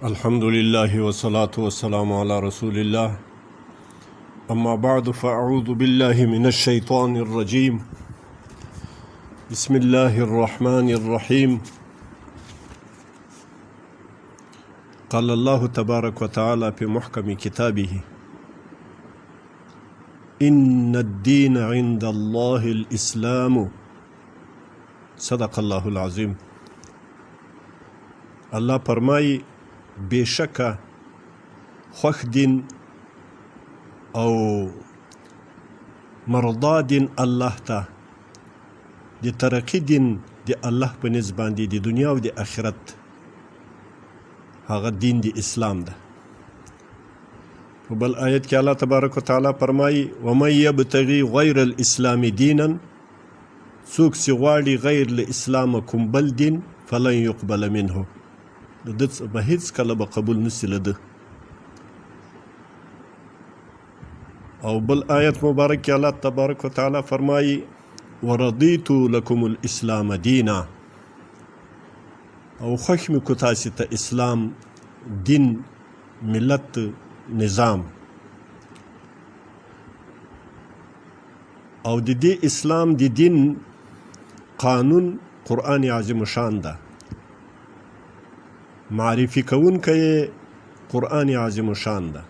الحمد لله والصلاة والسلام على رسول الله. أما بعد فأعوذ بالله من الشيطان الرجيم. بسم الله الرحمن الرحيم. قال الله تبارك وتعالى في محكم كتابه: إن الدين عند الله الإسلام. صدق الله العظيم. الله فرمای بشکه خوښ دین او مرضا دین الله ته د ترقی دین د الله په نسبت باندې د دنیا او د آخرت هغه دین د اسلام ده. په بل آیت کې الله تبارک وتعالی فرمایي: ومن یبتغي غیر الاسلام دینا، څوک چې غواړي غیر له اسلامه کوم بل دین فلن یقبل منه، د ده به هیڅ کله به قبول نشي له ده. او بل آیت مبارک کې الله تبارک وتعالی فرمایي: ورضیت لکم الاسلام دینا، او خوښ مې کو تاسې ته اسلام دین، ملت، نظام. او د دې اسلام د دین قانون قرآن عظیم شان ده، معرفي کوونکی قرآن عظیم شان ده.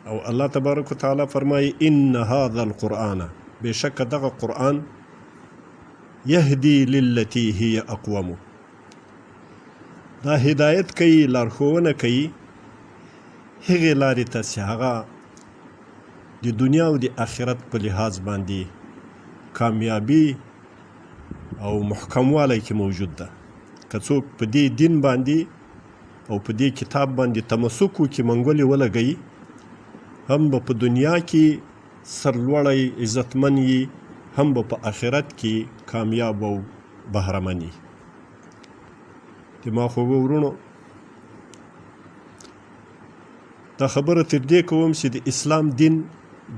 او الله تبارک وتعالی فرمایي: ان هذا القرآن، بشک دغه قرآن، یهدی للتی هی اقوم، دا هدایت کوي، لارښوونه کوي هغې لارې ته چې هغه د دنیا او د آخرت په لحاظ باندې کامیابي او محکموالی کې موجود ده. که څوک په دې دین باندې او په دې کتاب باندې تمسک وکړي، منګولې ولګوي، هم به په دنیا کې سرلوړی عزتمن وي، هم به په آخرت کې کامیاب او بهرمن وي. دما خوږو ورونو، دا خبره تر دې کوم چې د اسلام دین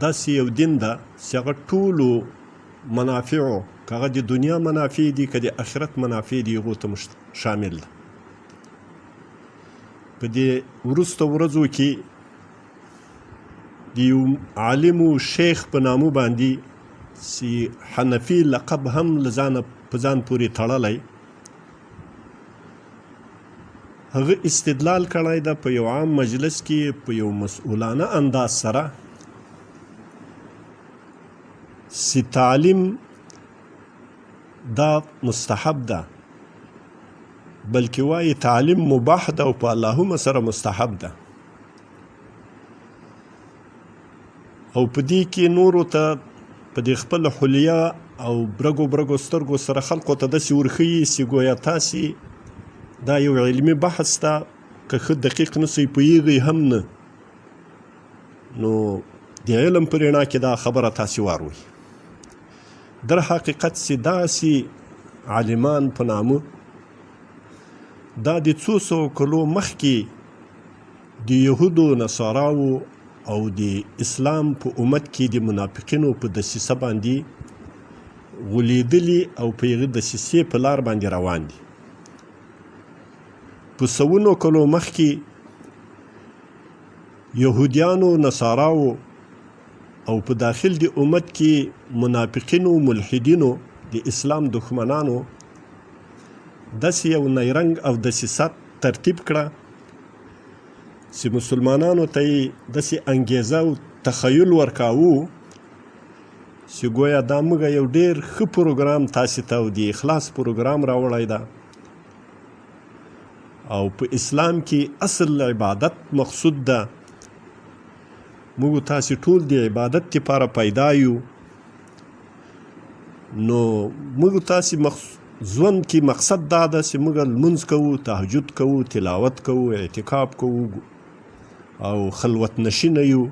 داسې یو دین ده چې هغه ټولو منافعو، که هغه د دنیا منافع دي که د آخرت منافع دي، هغو ته شامل ده. په دې وروسته ورځو کې د یو عالم و شیخ په نامو باندې چې حنفي لقب هم له ځانه په ځان پورې تړلی، هغه استدلال کړی ده په یو عام مجلس کې په یو مسئولانه انداز سره چې تعلیم دا مستحب ده، بلکې وایي تعلیم مباح ده او په اللهم سره مستحب ده. او په دې کې نورو ته په دې خپل حلیه او برګو سترګو سره خلقو ته داسې ورښیي چې ګویا تاسې دا یو علمي بحث ده، که ښه دقیق نسئ پوهیږئ هم نه، نو د علم په رڼا کې دا خبره تاسې واروئ. در حقیقت چې داسې عالمان په نامه دا د څو سوو کلو مخکې د یهودو، نصاراو او د اسلام په امت کې د منافقینو په دسیسه باندې غولیدلي او په هغې دسیسې په لار باندې روان دي. په سوونو کلو مخکې یهودیانو، نصاراو او په داخل د امت کې منافقینو، ملحدینو، د اسلام دښمنانو داسې یو نیرنګ او دسیسه ترتیب کړه چې مسلمانانو ته یې داسې انګیزه او تخیل ورکاوه چې ګویا دا موږ یو ډېر ښه پروګرام تاسې ته او د اخلاص پروګرام راوړی ده، او په اسلام کې اصل عبادت مقصود ده، موږ تاسې ټول د عبادت لپاره پیدا یو، نو موږ تاسې ژوند کې مقصد دا ده چې موږ لمونځ کوو، تهجد کوو، تلاوت کوو، اعتکاف کوو او خلوت نشینه یو.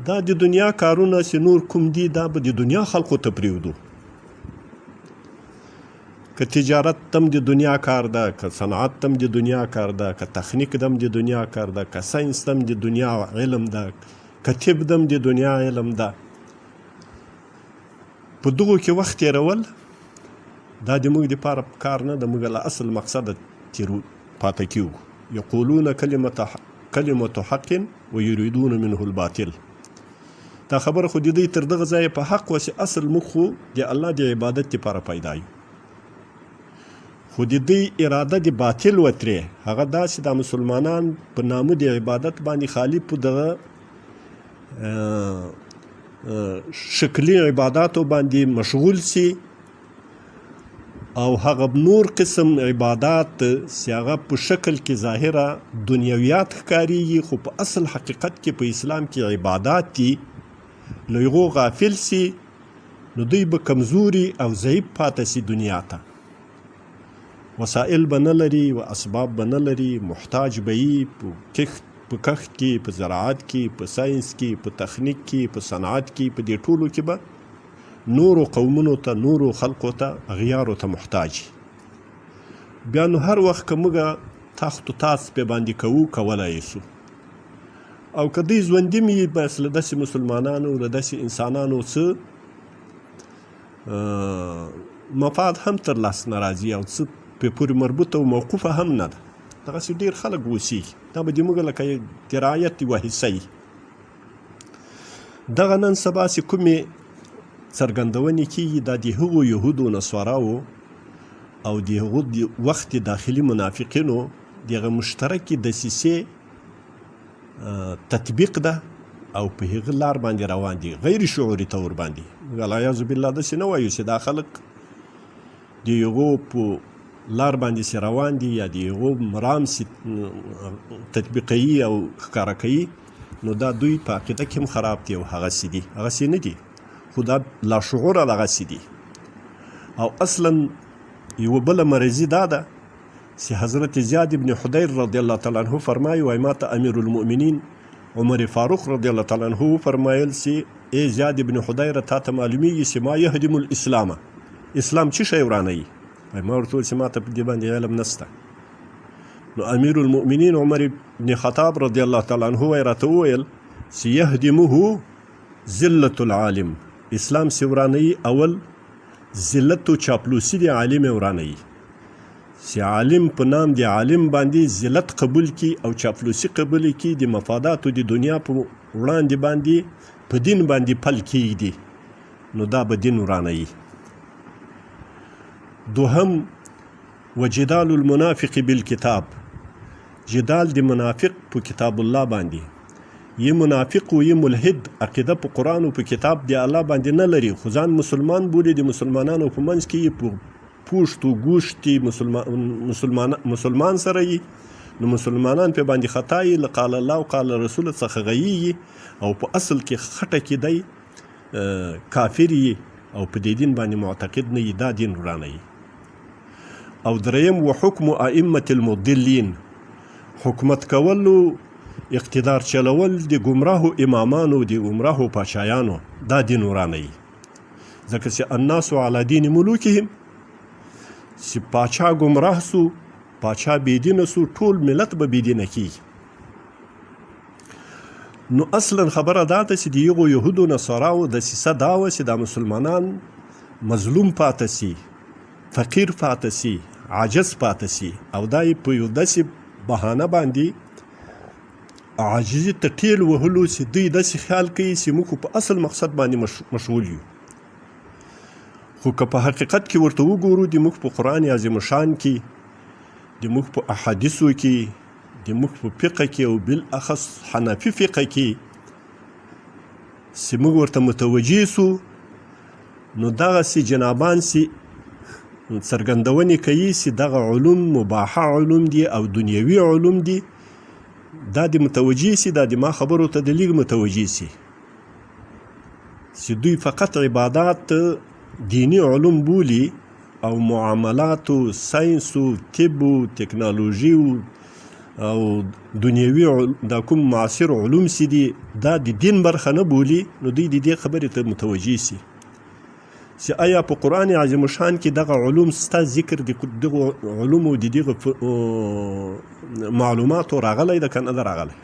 دا د دنیا کارونه چې نور کوم دي دا به د دنیا خلقو ته پرېږدو. که تجارت تم د دنیا کار ده، که صنعت تم د دنیا کار ده، که تخنیک دم د دنیا کار ده، که ساینس دم د دنیا علم ده، که طب دم د دنیا علم ده. په دغو کې وخت تېرول دا د موږ دپاره کار نه ده، موږ له اصل مقصده تېرو پاته کیږو. یقولون کلمة حق ویریدون منه الباطل. دا خبره خو د دوی تر دغه ځایه په حق وسي، اصل موږ خو د الله د عبادت لپاره پیدا یو، خو د دوی اراده د باطل وترې هغه داسې د مسلمانان په نامه د عبادت باندې خالي په دغه شکلي عباداتو باندې مشغول سي، او هغه نور قسم عبادات چې هغه په شکل کې ظاهره دنیویات ښکارېږي، خو په اصل حقیقت کې په اسلام کې عبادات دي، له هغو غافل سي، نو دوی به کمزوري او ضعیف پاتې سي دنیا ته. وسایل به نه لري و اسباب به نه لري، محتاج به یي په کښت کې، په زراعت کې، په ساینس کې، په تخنیک کې، په صنعت کې، په دې ټولو کې به نورو قومونو ته، نورو خلقو ته، اغیارو ته محتاج. بیا نو هر وخت که موږ تخت و تاس پې باندې کوو، کولی سو، او که دوی ژوندي مي بس له داسې مسلمانانو، له داسې انسانانو څه مفاد هم تر لاس نه راځي او څه پې پورې مربوطه او موقوفه هم نه ده. دغسې ډېر خلک اوسېږي، دا به د موږ لکه د رعایت یوه حصه وي. دغه نن سبا چې کومې څرګندونې کېږي دا د هغو یهودو نصاراو او د هغو د وخت داخلي منافقینو دغه مشترکې دسیسې تطبیق ده او په هغه لار باندې روان دي، غیر شعوري طور باندې. والعیاذ بالله داسې نه وایو چې دا خلک د هغو په لار باندې چې روان دي یا د هغو مرام چې تطبیقوي او ښکاره کوي، نو دا دوی په عقیده کې هم خراب دي او هغسې دي، هغسې نه دي، خو دا لاشعوره دغسې دي. او اصلا یوه بله مرضي دا ده چې حضرت زیاد ابن حدیر رضی الله تعالی عنه فرمایي، وایي ما ته امیر المؤمنین عمر فاروق رضی الله تعالی عنه فرمایل چې ای زیاد ابن حدیر تا ته معلومیږي چې ما یهدم الاسلام، اسلام څه شی ورانوي؟ وایي ما ورته وویل چې ما ته په دې باندې علم نسته. نو امیر المؤمنین عمر بن خطاب رضی الله تعالی عنه وایي راته وویل چې یهدمه ذلة العالم، اسلام چې ورانوي اول ذلت و چاپلوسي د عالم ورانوي، چې عالم په نام د عالم باندې ذلت قبول کی او چاپلوسي قبول کی، د مفاداتو د دنیا په وړاندې باندې په دین باندې پل کیږي، نو دا به دین ورانوي. دوهم وجدال المنافق بالکتاب، جدال د منافق په کتاب الله باندې، یه منافق و یه ملحد عقیده په قرآن و په کتاب د الله باندې نه لري، خو ځان مسلمان بولي، د مسلمانانو په منځ کې یې په پوشت و گوشتی مسلمان سره یي، نو مسلمانان په باندې خطا یي، له قال الله و قال رسول څخه غیږي، او په اصل کې خټه کې دی کافر یي او په دې دین باندې معتقد نه یي، دا دین ورانوي. او دریم وحکم ائمة المضلین، حکومت کولو، اقتدار چلول د ګمراهو امامانو، د ګمراهو پاچایانو، دا دین ورانوي. ځکه چې الناس علی دین ملوکهم، چې پاچا ګمراه سو، پاچا بېدینه سو، ټول ملت به بېدینه کېږي. نو اصلا خبره دا ده چې د هغو یهودو نصاراو دسیسه دا وه چې دا مسلمانان مظلوم پاته سي، فقیر پاته سي، عاجز پاته سي، او دا یې په یو داسې بهانه باندې عاجزي ته ټیل وهلو چې دوی داسې خیال کوي چې موږ په اصل مقصد باندې مشغول یو. خو که په حقیقت کې ورته وګورو، د موږ په قرآن عظیم شان کې، د موږ په احادیثو کې، د موږ په فقه کې، او بالاخص حنفي فقه کې چې موږ ورته متوجه سو، نو دغسې جنابان چې څرګندونې کوي چې دغه علوم مباحه علوم دي او دنیوي علوم دي، دا د متوجه سي، دا د ما خبرو ته د لیږ متوجه سي، چې دوی فقط عبادات دینی علوم بولی او معاملات و ساینس و طب و تکنالوژي او دنیوي دا کوم معاصر علوم سي دي، دا د دین برخه نه بولی، نو دوی د دې خبرې ته متوجه سي چې آیا په قرآن عظیم شان کې دغه علوم ستا ذکر دغه علومو د دغه معلوماتو راغلی ده که نه ده راغلی؟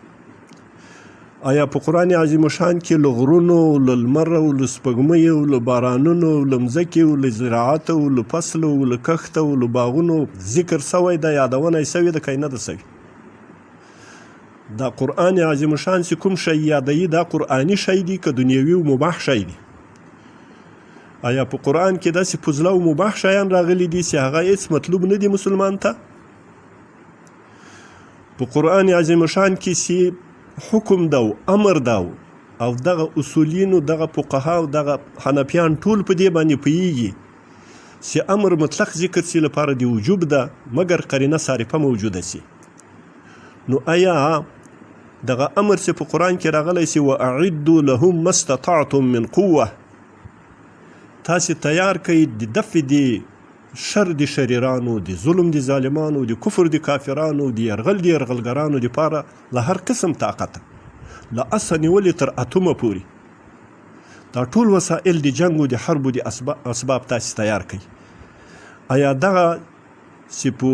آیا په قرآن عظیم شان کې له غرونو، له لمر او له سپوږمۍ او له بارانونو، له مځکې او له زراعت او له فصل او له کښت او له باغونو ذکر سوی ده، یادونه یې سوې ده که نه ده سوې؟ دا قرآن عظیم شان چې کوم شی یادوي دا قرآني شی دی که دنیوي و مباح شی دی؟ آیا په قرآن کې داسې فضله و مباح شیان راغلي دي چې هغه هیڅ مطلوب نه دي مسلمان ته؟ په قرآن عظیم شان کې چې حکم ده او امر ده او دغه اصولینو دغه فقها او دغه حنفیان ټول په دې باندې پوهیږي چې امر مطلق ذکر سي لپاره د وجوب ده مګر قرینه صارفه موجوده سي. نو آیا دغه امر چې په قرآن کې راغلی سي واعدوا لهم ما استطعتم من قوه، تاسې تیار کړئ د دفع د شر د شریرانو، د ظلم د ظالمانو، د کفر د کافرانو، د یرغل د یرغلګرانو دپاره له هر قسم طاقته له اسه نیولې تر اتومه پورې دا ټول وسایل د جنګ و د حرب و د اسباب تاسې تیار کړئ. آیا دغه چې په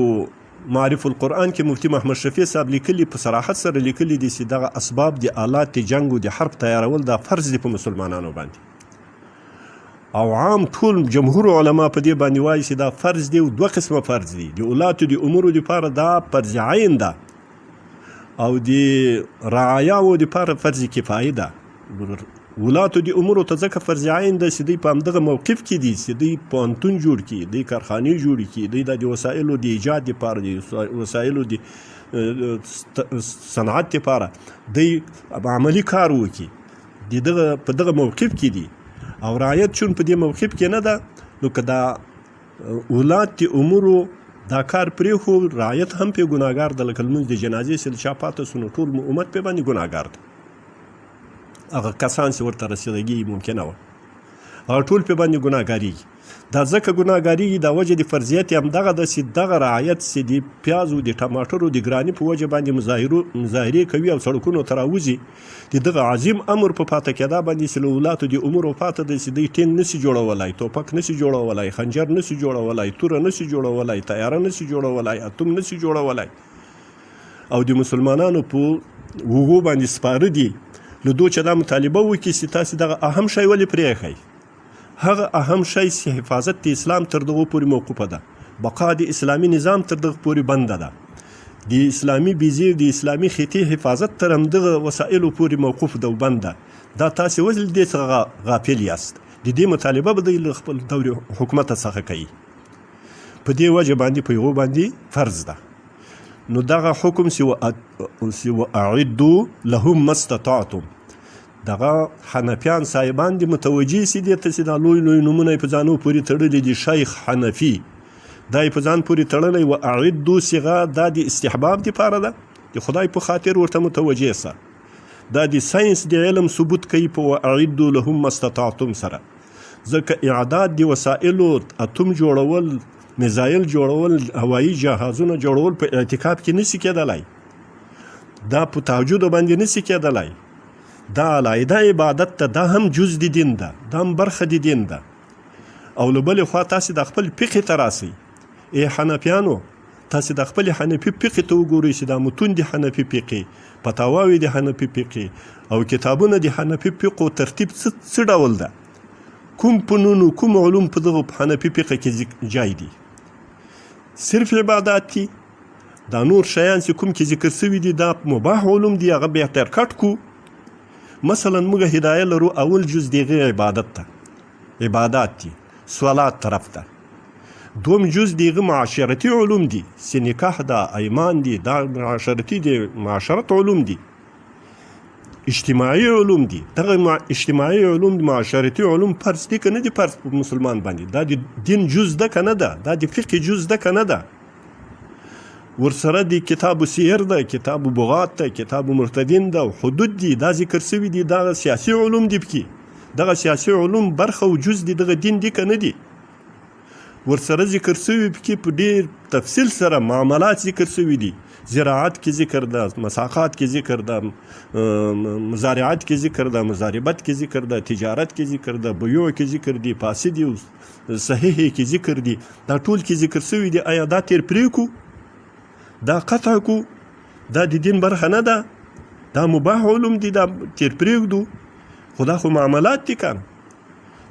معرف القرآن کې مفتي محمد شفیع صاحب لیکلي په صراحت سره لیکلي دي چې دغه اسباب د آلات د جنګ و د حرب تیارول دا فرض دي په مسلمانانو باندې، او عام ټول جمهور علما په دې باندې وایي چې دا فرض دی او دوه قسمه فرض دي. د اولاتو د امورو دپاره دا فرض عین ده او د رعایاو دپاره فرض کفایي ده. ولاتو د امورو ته ځکه فرض عین ده چې دوی په همدغه موقف کې دي چې دوی پوهنتون جوړ کړي، دوی کارخانې جوړې کړي، دوی د وسایلو د ایجاد دپاره د وسایلو د صنعت دپاره دوی عملي کار وکړي، په دغه موقف کې دي او رعایت چون په دې موقف کې نه ده. نو که دا اولاد د امورو دا کار پرېښو رعایت هم پې ګناهګار ده، لکه لمونځ د جنازې چې له چا پاته سو نو ټول امت پې باندې ګناهګار ده. هغه کسان چې ورته رسېدګي ممکنه وه هغه ټول پې باندې ګناهګارېږي. دا ځکه ګناهګارېږي دا وجه د فرضیت یې همدغه ده چې دغه رعایت چې د پیازو د ټماټرو د ګراني په وجه باندې مظاهرې کوي او سړکونو ته راوځي د دغه عظیم امر په پاته کېدا باندې چې له اولاتو د امورو پاته ده چې دوی ټینګ نسي جوړولی، توپک نسي جوړولی، خنجر نسي جوړولی، توره نسي جوړولی، تیاره نسي جوړولی، اتوم نسي جوړولی، او د مسلمانانو په وغو باندې سپاره دي له دو چې دا مطالبه وکړي چې تاسې دغه اهم شی ولې پرېښئ. هغه اهم شی چې حفاظت د اسلام تر دغو پورې موقوفه ده، بقا د اسلامي نظام تر دغه پورې بنده ده، د اسلامي بیزې د اسلامي خطې حفاظت تر همدغه وسایلو پورې موقوف ده او بنده. دا تاسې ولې دې څخه غافل یاست؟ د دې مطالبه به دوی له خپل دور حکومت څخه کوي. په دې وجه باندې په یغو باندې فرض ده. نو دغه حکم چې واعدوا لهم ما استطعتم، دغه حنفیان صاحبان دي متوجه سي دي ته چې دا لوی لوی نومونه په ځانو پورې تړلي دي. شیخ حنفي دا په ځان پورې تړلی واعدوا صیغه دا د استحباب دپاره ده، د خدای په خاطر ورته متوجه سه. دا د ساینس د علم ثبوت کوي په واعدوا لهم ما استطعتم سره، ځکه اعداد د وسایلو اتوم جوړول، میزایل جوړول، هوایي جهازونه جوړول په اعتکاف کې نشي کېدلی، دا په تهجد باندې نشي کېدلی، دا علاحده عبادت ده، دا هم جز د دین ده، دا هم برخه د دین ده. او له بلې خوا تاسې د خپل فقې ته راسئ. ای حنفیانو تاسې د خپل حنفي فقې ته وګورئ چې دا متون د حنفي فقې، فتاواوې د حنفي فقې او کتابونه د حنفي فقو ترتیب څه ډول ده، کوم فنون و کوم علوم په دغه حنفي فقه کې جای دي. صرف عبادات دي، دا نور شیان چې کوم کې ذکر سوي دي دا مباح علوم دي، هغه بهتر کټ کو. مثلا موږ هدایه لرو اول جز دیغه عبادت ته، عبادات دي، صلات طرف ته. دوم جز دیغه معاشرتی علوم دي، چې نکاح ده، ایمان دي، دا معاشرتی دي، معاشرت علوم دي. اجتماعي علوم دي، دغه اجتماعي علوم معاشرتی علوم فرض دي که نه دي فرض په مسلمان باندې؟ دا د دین جز ده که نه ده؟ دا د فقه جز ده که نه ده؟ ورسره د کتاب سیر ده، کتاب بغات ده، کتاب مرتدین ده، حدود دي، دا ذکر سوي دي. دغه سیاسي علوم دي پکې، دغه سیاسي علوم برخه او جز دي دغه دین دي که نه دي؟ ورسره ذکر سوي پکې په ډېر تفصیل سره معاملات ذکر سوي دي، زراعت کې ذکر ده، مساقات کې ذکر ده، مزارعات کې ذکر ده، مزاربت کې ذکر ده، تجارت کې ذکر ده، بیوع کې ذکر دي، فاسد او صحیح کې ذکر دي، دا ټول کې ذکر سوي دي. آیا دا تیر پرېکو؟ دا قطع کو؟ دا د دین برخه نه ده؟ دا مباح علوم دي، دا تیر پرېږدو؟ خو دا خو معاملات دي که نه؟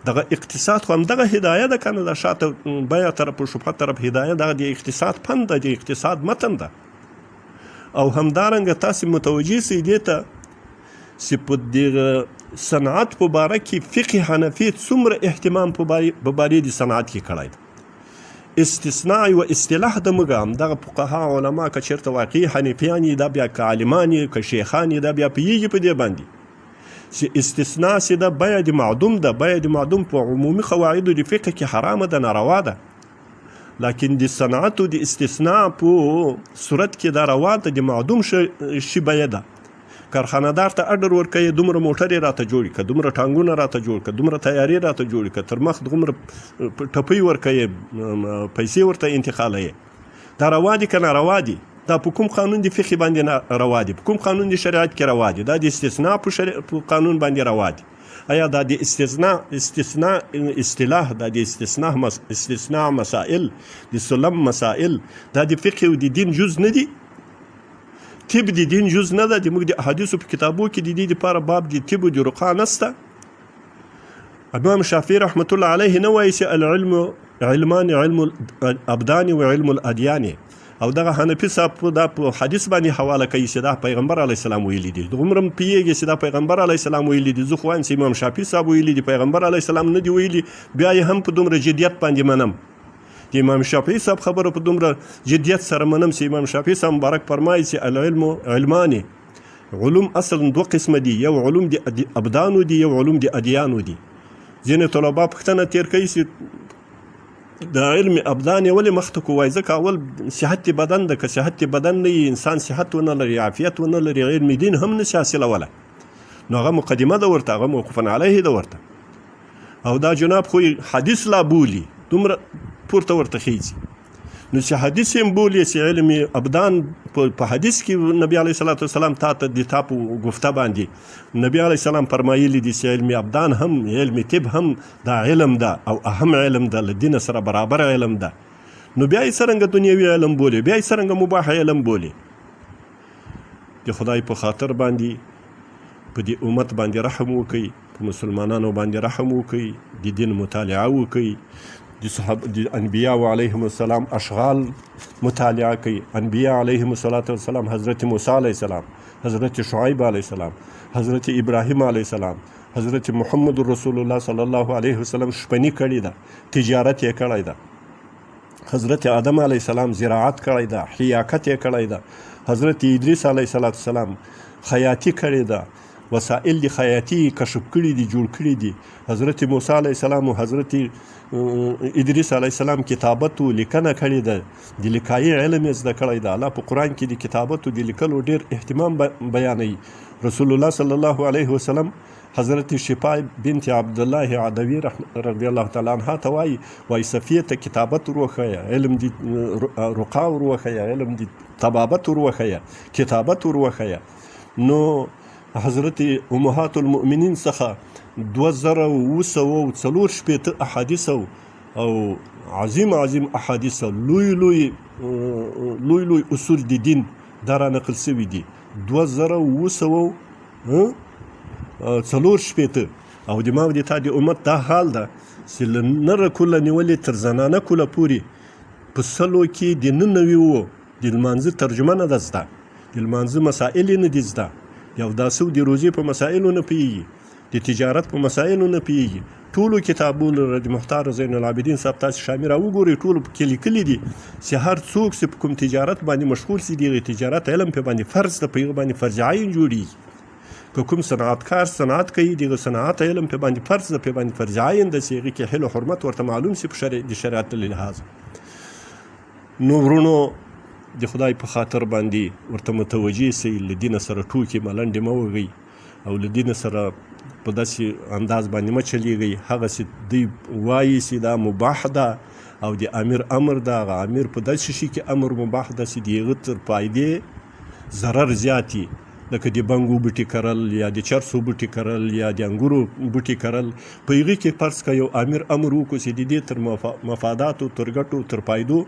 دغه اقتصاد خو همدغه هدایه ده که نه؟ د شاته بیع طرف او شبهه طرف هدایه دغه د اقتصاد پند ده، د اقتصاد متن ده. او همدارنګه تاسې متوجه سئ دې ته چې په دغه صنعت په باره کې فقه حنفي څومره اهتمام په بارې د صنعت کې کړی دی. استثناء و اصطلاح د موږ همدغه فقها علما که چېرته واقعي حنفیان یې دا بیا که عالمان یې که شیخان یې دا بیا پوهېږي په دې باندې چې استثناء چې ده باید معدوم ده، باید معدوم په عمومي قواعدو د فقه کې حرامه ده، ناروا ده. لکن د صنعتو د استثناء په صورت کې دا روا ده، د معدوم شي بیه ده. کارخانهدار ته اډر ورکوي دومره موټر یې راته جوړ کړه، دومره ټانګونه راته جوړ کړه، دومره تیارې راته جوړ کړه، تر مخ دومره ټپۍ ورکوي، پیسې ورته انتقالوي. دا روا دي که ناروا دي؟ دا په کوم قانون د فقه باندې روا دي؟ په کوم قانون د شریعت کې روا دي؟ دا د استثناء په قانون باندې روا دي. آیا دا د استثناء اصطلاح، دا د استثناء مسائل، د سلم مسائل، دا د فقه او د دین جز نه دي؟ طب د دین جز نه ده؟ د موږ د احادیثو په کتابو کې د دې دپاره باب د طب او د رقا نسته؟ امام شافعي رحمت الله علیه نه وایي چې العلم علمان، علم الابدان و علم الادیان. او دغه حنفي صاحب دا په حدیث باندې حواله کوي چې دا پیغمبر علیه السلام ویلي دي. دومره پوهېږي چې دا پیغمبر علیه السلام ویلي دي. زه خو وایم چې امام شافعي صاحب ویلي دي، پیغمبر علیه السلام نه دي ویلي، بیا یې هم په دومره جدیت باندې منم. د امام شافعي صاحب خبره په دومره جدیت سره منم چې امام شافعي صاحب مبارک فرمایي چې العلم علمان، علوم اصلا دوه قسمه دي، یو علوم د ابدانو دي، یو علوم د ادیانو دي. ځینې طلبا پوښتنه تېر کوي چې د علم ابدان یې ولې مخته کو؟ وایي ځکه اول صحت بدن ده، که صحت بدن نه وي، انسان صحت ونه لري، عافیت ونه لري، علم دین هم نشي حاصلولی. نو هغه مقدمه ده ورته، هغه موقوفا علیه ده ورته. او دا جناب خو حدیث لا بولي، دومره پورته ورته خیږي. نو چې حدیث هم بولي چې علم ابدان په حدیث کې نبی علیه صلات وسلام تا ته د تا په گفته باندې نبی علیه السلام فرمایلی دي چې علم ابدان هم، علم طب هم دا علم ده او اهم علم ده، له دین سره برابر علم ده. نو بیا یې څرنګه دنیوي علم بولي، بیا یې څرنګه مباح علم بولي؟ د خدای په خاطر باندې په دې امت باندې رحم وکړي، په مسلمانانو باندې رحم وکړي، د دین مطالعه وکړي، د انبیاء علیهم السلام اشغال مطالعه کوي. انبیاء علیهم السلام حضرت موسی علیه السلام، حضرت شعیب علیه السلام، حضرت ابراهیم علیه السلام، حضرت محمد رسول الله صلی الله علیه وسلم شپنی کړی ده، تجارت یې کړی ده. حضرت آدم علیه السلام زراعت کړی ده، حیاکت یې کړی ده. حضرت ادریس علیه السلام خیاطي کړی ده، وسائل د خیاطي کشف کړي دي، جوړ کړي دي. حضرت موسی علیه السلام او حضرت ادریس علیه السلام کتابت و لیکنه کړې ده، د لیکایي علم یې زده کړی ده. الله په قرآن کې د کتابت و د لیکلو ډېر اهتمام بیانوي. رسول الله صلی الله علیه وسلم حضرت شفا بنت عبدالله عدوي رضی الله تعالی عنها ته وایي صفیه ته کتابت وروښیه، علم د رقا وروښیه، علم د طبابت وروښیه، کتابت وروښیه. نو حضرت امهات المؤمنین څخه 2740 احادیث او عظیم احادیث، لوی اصول د دین دا را نقل شوي دي. 2740 او د ما د تا د امت دا حال ده چې له نره کوله نیولې تر زنانه کوله پورې په سلو کې د 99 د لمانځه ترجمه نه ده زده، د لمانځه مسائل یې نه دي زده، د اوداسه د روزې په مسایلو نه پوهېږي، د تجارت په مسایلو نه پوهېږي. ټولو کتابونو د محتار زین العابدین صاحب تاسې شامل راوګورئ، ټولو پکې لیکلي دي چې هر څوک چې په کوم تجارت باندې مشغول سي، دغه تجارت علم په باندې فرض ده، په هغه باندې فرض عین جوړېږي. که کوم صنعتکار صنعت کوي، دغه صنعت علم په باندې فرض ده، په باندې فرض عین ده چې هغې کې حل و حرمت ورته معلوم سي د شریعت له لحاظه. نو ورونو د خدای په خاطر باندې ورته متوجه سئ، له دینه سره ټوکې ملنډې مه وهئ او له دینه سره په داسې انداز باندې مه چلیږئ. هغسې دوی وایي چې دا مباح ده او د امیر امر ده، هغه امیر په داسې شي کې امر مباح ده چې د هغه تر فایدې ضرر زیات وي، لکه د بنګو بوټي کرل یا د چرسو بوټي کرل یا د انګورو بوټي کرل. په هغې کې فرض که یو امیر امر وکړو چې د دې تر مفاداتو، تر ګټو، تر فایدو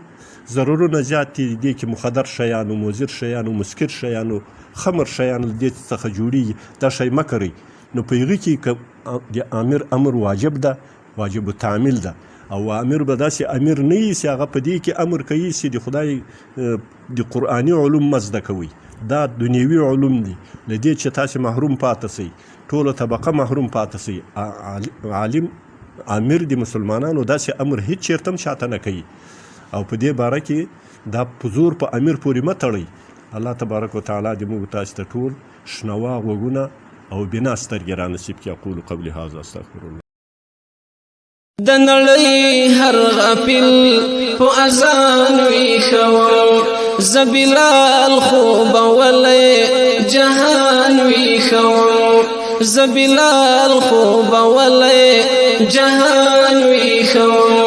ضررونه زیات دي، د دې کې مخدر شیانو، مضر شیانو، مسکر شیانو، خمر شیانو د دې څخه جوړېږي، دا شی مه کوئ. نو په هغې کې که د امیر امر واجب ده، واجب التعمیل ده، او امیر به داسې امیر نه وي چې هغه په دې کې امر کوي چې د خدای د قرآني علوم مه زده کوئ، دا دنیوي علوم دي له دې چې تاسې محروم پاته سئ ټوله طبقه محروم پاته سئ عالم امیر د مسلمانانو داسې امر هیڅ چېرته هم شاته نه کوي او په دې باره کې دا په زور په امیر پورې مه تړئ الله تبارک وتعالی دې موږ تاسو ته ټول شنوا غوږونه او بنا سترګې را نصیب کړي. اقول قولي هذا استغفر الله. د نړۍ هر غافل په اذان ویښوم زه بلال خوب ولی جهان ویښوم زه بلال خوب ولی جهان ویښوم